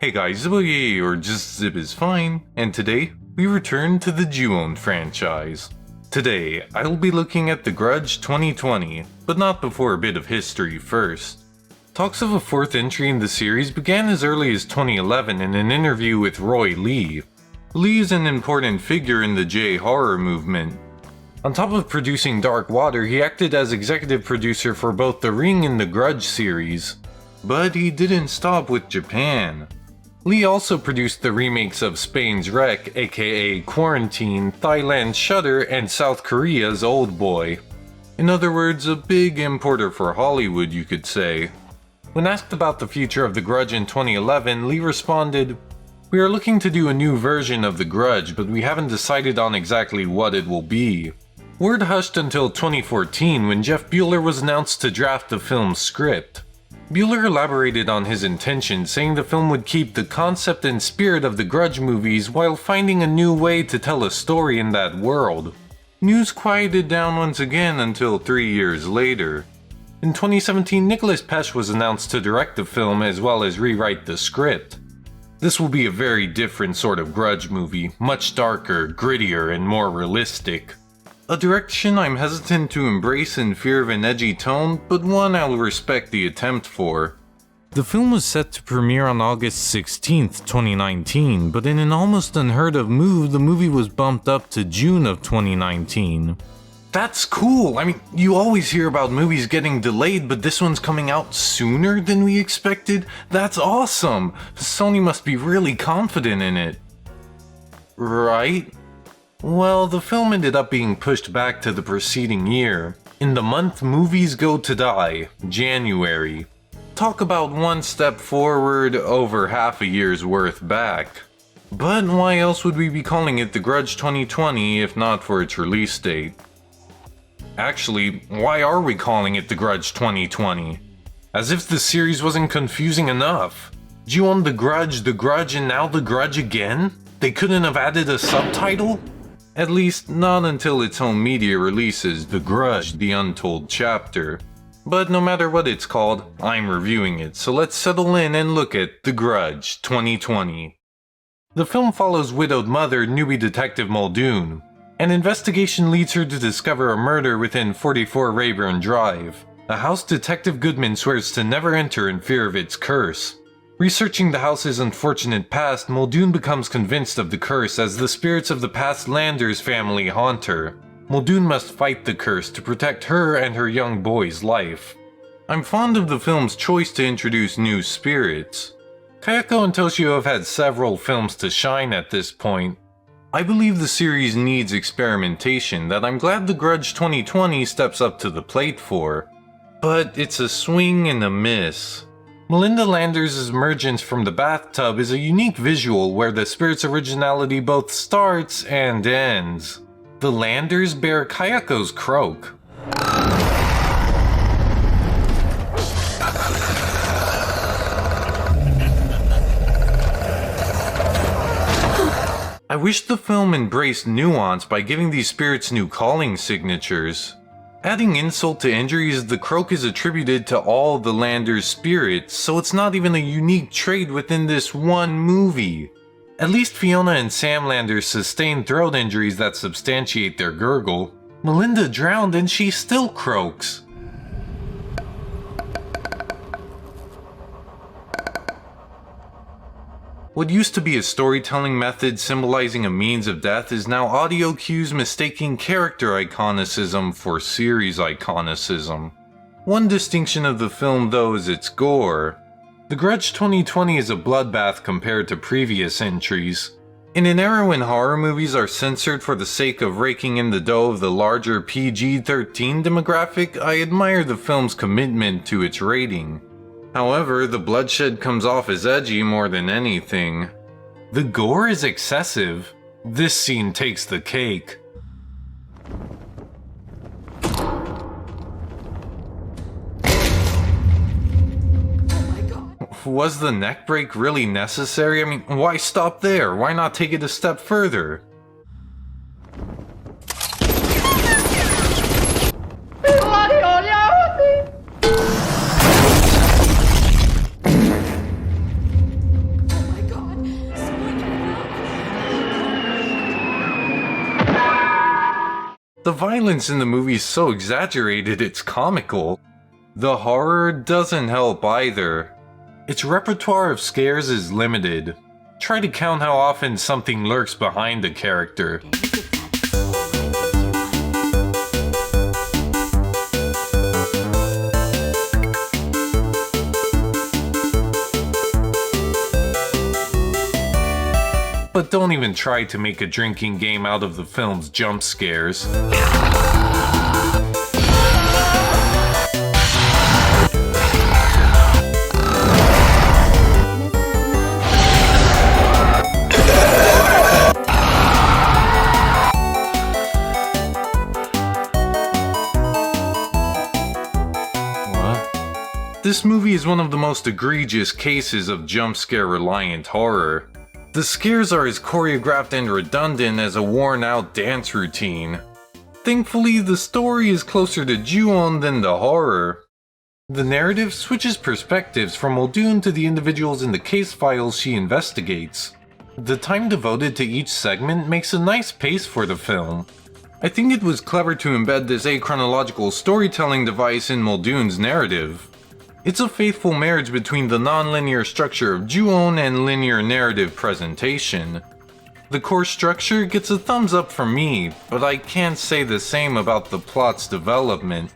Hey guys, Zibboyeye or just Zib is fine, and today we return to the Ju-owned franchise. Today, I'll be looking at the Grudge 2020, but not before a bit of history first. Talks of a fourth entry in the series began as early as 2011 in an interview with Roy Lee. Lee is an important figure in the J-horror movement. On top of producing Dark Water, he acted as executive producer for both The Ring and the Grudge series. But he didn't stop with Japan. Lee also produced the remakes of Spain's Wreck, aka Quarantine, Thailand's Shudder, and South Korea's Oldboy. In other words, a big importer for Hollywood, you could say. When asked about the future of The Grudge in 2011, Lee responded, "We are looking to do a new version of The Grudge, but we haven't decided on exactly what it will be." Word hushed until 2014 when Jeff Bueller was announced to draft the film's script. Bueller elaborated on his intention, saying the film would keep the concept and spirit of the Grudge movies while finding a new way to tell a story in that world. News quieted down once again until 3 years later. In 2017, Nicholas Pesce was announced to direct the film as well as rewrite the script. This will be a very different sort of Grudge movie, much darker, grittier, and more realistic. A direction I'm hesitant to embrace in fear of an edgy tone, but one I'll respect the attempt for. The film was set to premiere on August 16th, 2019, but in an almost unheard of move, the movie was bumped up to June of 2019. That's cool! I mean, you always hear about movies getting delayed, but this one's coming out sooner than we expected? That's awesome! Sony must be really confident in it. Right? Well, the film ended up being pushed back to the preceding year, in the month movies go to die, January. Talk about one step forward, over half a year's worth back. But why else would we be calling it The Grudge 2020 if not for its release date? Actually, why are we calling it The Grudge 2020? As if the series wasn't confusing enough. Ju-owned The Grudge, and now The Grudge again? They couldn't have added a subtitle? At least, not until its home media releases The Grudge, the Untold chapter. But no matter what it's called, I'm reviewing it, so let's settle in and look at The Grudge 2020. The film follows widowed mother, newbie detective Muldoon. An investigation leads her to discover a murder within 44 Rayburn Drive, a house Detective Goodman swears to never enter in fear of its curse. Researching the house's unfortunate past, Muldoon becomes convinced of the curse as the spirits of the past Landers family haunt her. Muldoon must fight the curse to protect her and her young boy's life. I'm fond of the film's choice to introduce new spirits. Kayako and Toshio have had several films to shine at this point. I believe the series needs experimentation that I'm glad The Grudge 2020 steps up to the plate for. But it's a swing and a miss. Melinda Landers' emergence from the bathtub is a unique visual where the spirit's originality both starts and ends. The Landers bear Kayako's croak. I wish the film embraced nuance by giving these spirits new calling signatures. Adding insult to injury is the croak is attributed to all the Landers spirits, so it's not even a unique trait within this one movie. At least Fiona and Sam Landers sustained throat injuries that substantiate their gurgle. Melinda drowned and she still croaks. What used to be a storytelling method symbolizing a means of death is now audio cues mistaking character iconicism for series iconicism. One distinction of the film though is its gore. The Grudge 2020 is a bloodbath compared to previous entries. In an era when horror movies are censored for the sake of raking in the dough of the larger PG-13 demographic, I admire the film's commitment to its rating. However, the bloodshed comes off as edgy more than anything. The gore is excessive. This scene takes the cake. Was the neck break really necessary? I mean, why stop there? Why not take it a step further? The violence in the movie is so exaggerated it's comical. The horror doesn't help either. Its repertoire of scares is limited. Try to count how often something lurks behind a character. But don't even try to make a drinking game out of the film's jump scares. This movie is one of the most egregious cases of jump scare reliant horror. The scares are as choreographed and redundant as a worn out dance routine. Thankfully, the story is closer to Ju-on than the horror. The narrative switches perspectives from Muldoon to the individuals in the case files she investigates. The time devoted to each segment makes a nice pace for the film. I think it was clever to embed this achronological storytelling device in Muldoon's narrative. It's a faithful marriage between the non-linear structure of Ju-on and linear narrative presentation. The core structure gets a thumbs up from me, but I can't say the same about the plot's development.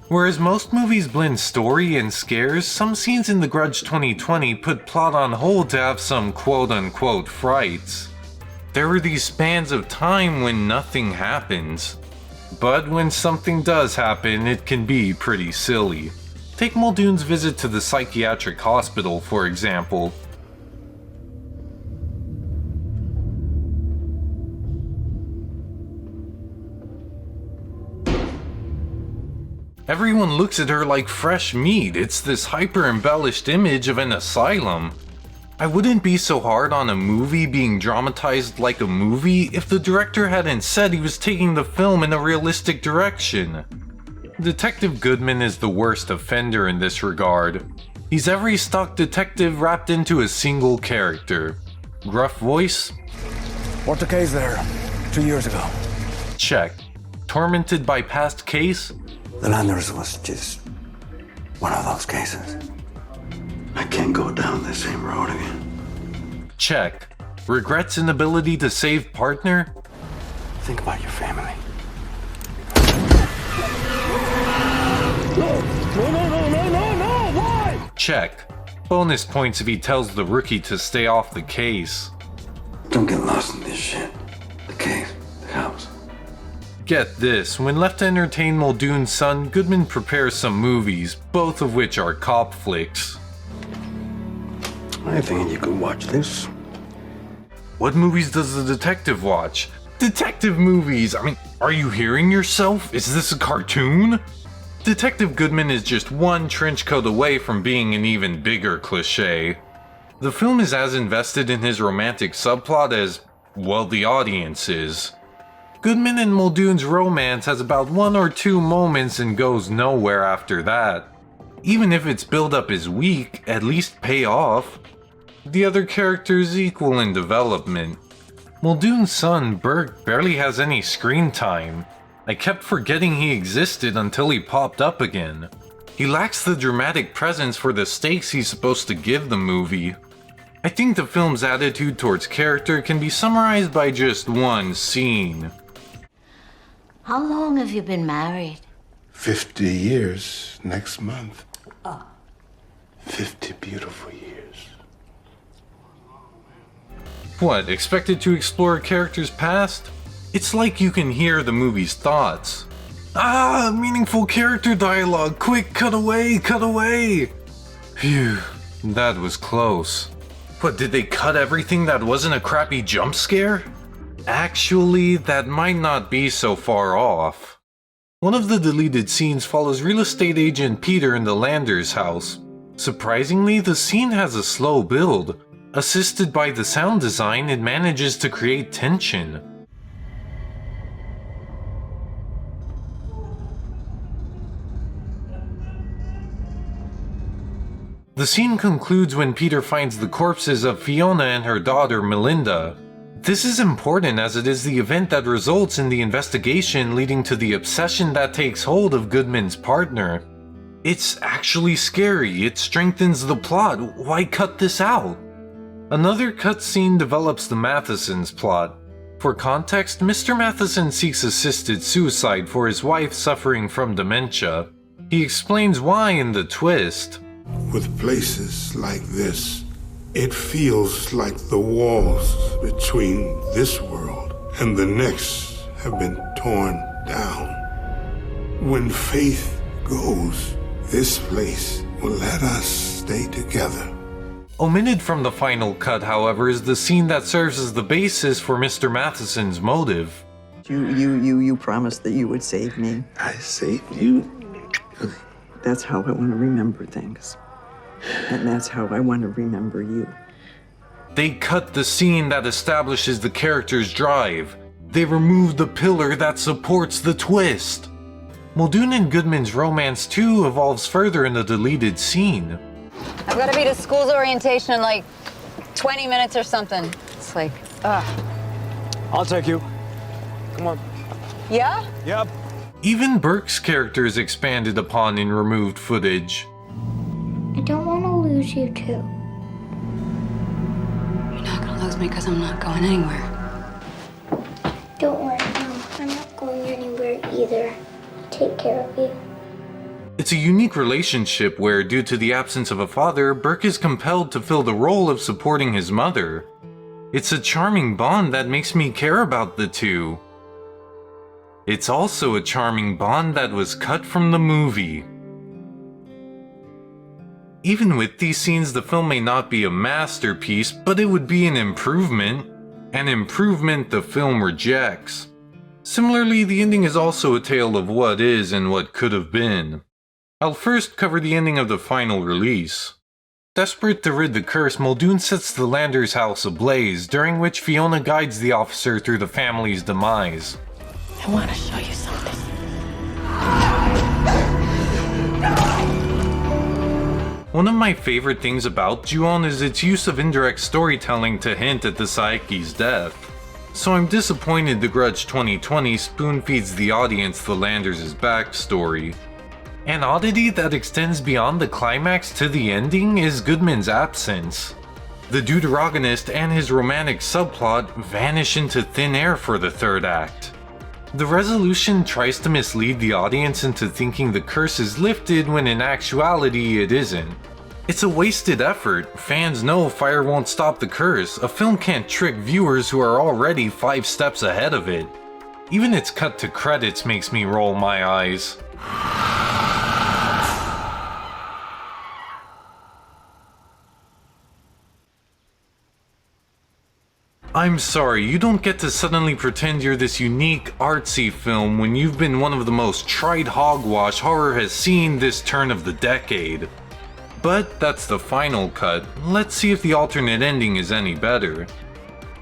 Whereas most movies blend story and scares, some scenes in The Grudge 2020 put plot on hold to have some quote-unquote frights. There were these spans of time when nothing happens. But when something does happen, it can be pretty silly. Take Muldoon's visit to the psychiatric hospital, for example. Everyone looks at her like fresh meat. It's this hyper-embellished image of an asylum. I wouldn't be so hard on a movie being dramatized like a movie if the director hadn't said he was taking the film in a realistic direction. Detective Goodman is the worst offender in this regard. He's every stock detective wrapped into a single character. Gruff voice? What's the case there? 2 years ago. Check. Tormented by past case? The Landers was just one of those cases. I can't go down the same road again. Check. Regrets inability to save partner? Think about your family. No, why? Check. Bonus points if he tells the rookie to stay off the case. Don't get lost in this shit. The case, the house. Get this, when left to entertain Muldoon's son, Goodman prepares some movies, both of which are cop flicks. I think you could watch this. What movies does the detective watch? Detective movies! I mean, are you hearing yourself? Is this a cartoon? Detective Goodman is just one trench coat away from being an even bigger cliché. The film is as invested in his romantic subplot as, well, the audience is. Goodman and Muldoon's romance has about 1 or 2 moments and goes nowhere after that. Even if its build-up is weak, at least pay off. The other characters equal in development. Muldoon's son, Burke, barely has any screen time. I kept forgetting he existed until he popped up again. He lacks the dramatic presence for the stakes he's supposed to give the movie. I think the film's attitude towards character can be summarized by just one scene. How long have you been married? 50 years next month. 50 beautiful years. What, expected to explore a character's past? It's like you can hear the movie's thoughts. Ah, meaningful character dialogue, quick, cut away, cut away! Phew, that was close. What, did they cut everything that wasn't a crappy jump scare? Actually, that might not be so far off. One of the deleted scenes follows real estate agent Peter in the Landers' house. Surprisingly, the scene has a slow build. Assisted by the sound design, it manages to create tension. The scene concludes when Peter finds the corpses of Fiona and her daughter Melinda. This is important as it is the event that results in the investigation leading to the obsession that takes hold of Goodman's partner. It's actually scary, it strengthens the plot, why cut this out? Another cutscene develops the Matheson's plot. For context, Mr. Matheson seeks assisted suicide for his wife suffering from dementia. He explains why in the twist. With places like this, it feels like the walls between this world and the next have been torn down. When faith goes, this place will let us stay together. Omitted from the final cut, however, is the scene that serves as the basis for Mr. Matheson's motive. You promised that you would save me. I saved you? That's how I want to remember things. And that's how I want to remember you. They cut the scene that establishes the character's drive. They removed the pillar that supports the twist. Muldoon and Goodman's romance too evolves further in the deleted scene. I've got to be to school's orientation in like 20 minutes or something. It's like, ugh. I'll take you. Come on. Yeah? Yep. Even Burke's character is expanded upon in removed footage. I don't want to lose you too. You're not gonna lose me because I'm not going anywhere. Don't worry, Mom. I'm not going anywhere either. Take care of you. It's a unique relationship where, due to the absence of a father, Burke is compelled to fill the role of supporting his mother. It's a charming bond that makes me care about the two. It's also a charming bond that was cut from the movie. Even with these scenes, the film may not be a masterpiece, but it would be an improvement. An improvement the film rejects. Similarly, the ending is also a tale of what is and what could have been. I'll first cover the ending of the final release. Desperate to rid the curse, Muldoon sets the Landers' house ablaze, during which Fiona guides the officer through the family's demise. I want to show you something. One of my favorite things about Ju-on is its use of indirect storytelling to hint at the Saeki's death. So I'm disappointed the Grudge 2020 spoon-feeds the audience the Landers' backstory. An oddity that extends beyond the climax to the ending is Goodman's absence. The deuteragonist and his romantic subplot vanish into thin air for the third act. The resolution tries to mislead the audience into thinking the curse is lifted when in actuality it isn't. It's a wasted effort. Fans know fire won't stop the curse. A film can't trick viewers who are already 5 steps ahead of it. Even its cut to credits makes me roll my eyes. I'm sorry, you don't get to suddenly pretend you're this unique, artsy film when you've been one of the most tried hogwash horror has seen this turn of the decade. But that's the final cut. Let's see if the alternate ending is any better.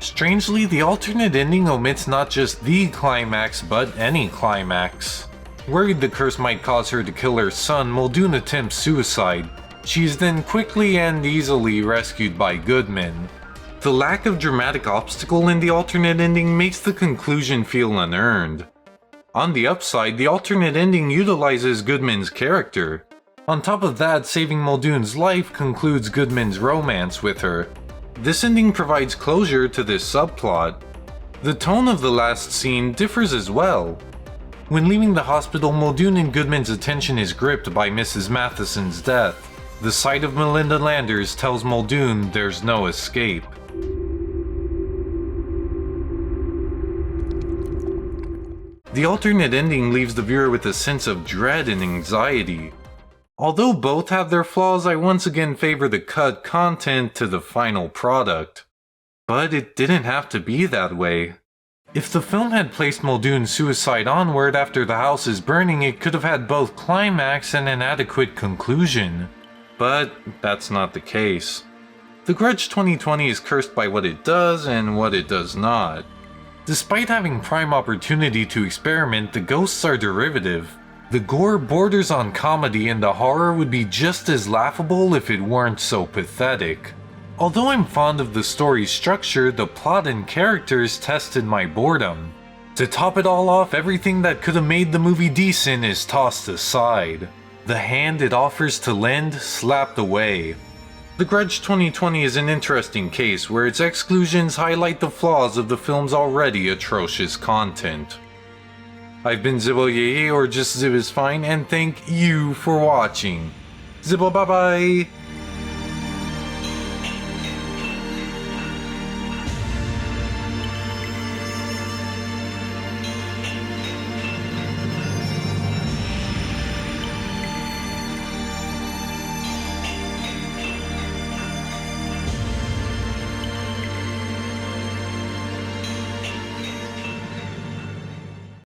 Strangely, the alternate ending omits not just the climax, but any climax. Worried the curse might cause her to kill her son, Muldoon attempts suicide. She is then quickly and easily rescued by Goodman. The lack of dramatic obstacle in the alternate ending makes the conclusion feel unearned. On the upside, the alternate ending utilizes Goodman's character. On top of that, saving Muldoon's life concludes Goodman's romance with her. This ending provides closure to this subplot. The tone of the last scene differs as well. When leaving the hospital, Muldoon and Goodman's attention is gripped by Mrs. Matheson's death. The sight of Melinda Landers tells Muldoon there's no escape. The alternate ending leaves the viewer with a sense of dread and anxiety. Although both have their flaws, I once again favor the cut content to the final product. But it didn't have to be that way. If the film had placed Muldoon's suicide onward after the house is burning, it could have had both climax and an adequate conclusion. But that's not the case. The Grudge 2020 is cursed by what it does and what it does not. Despite having prime opportunity to experiment, the ghosts are derivative. The gore borders on comedy and the horror would be just as laughable if it weren't so pathetic. Although I'm fond of the story structure, the plot and characters tested my boredom. To top it all off, everything that could have made the movie decent is tossed aside. The hand it offers to lend slapped away. The Grudge 2020 is an interesting case where its exclusions highlight the flaws of the film's already atrocious content. I've been Zibboyeye, or just Zib is fine, and thank you for watching. Zibbo, bye bye!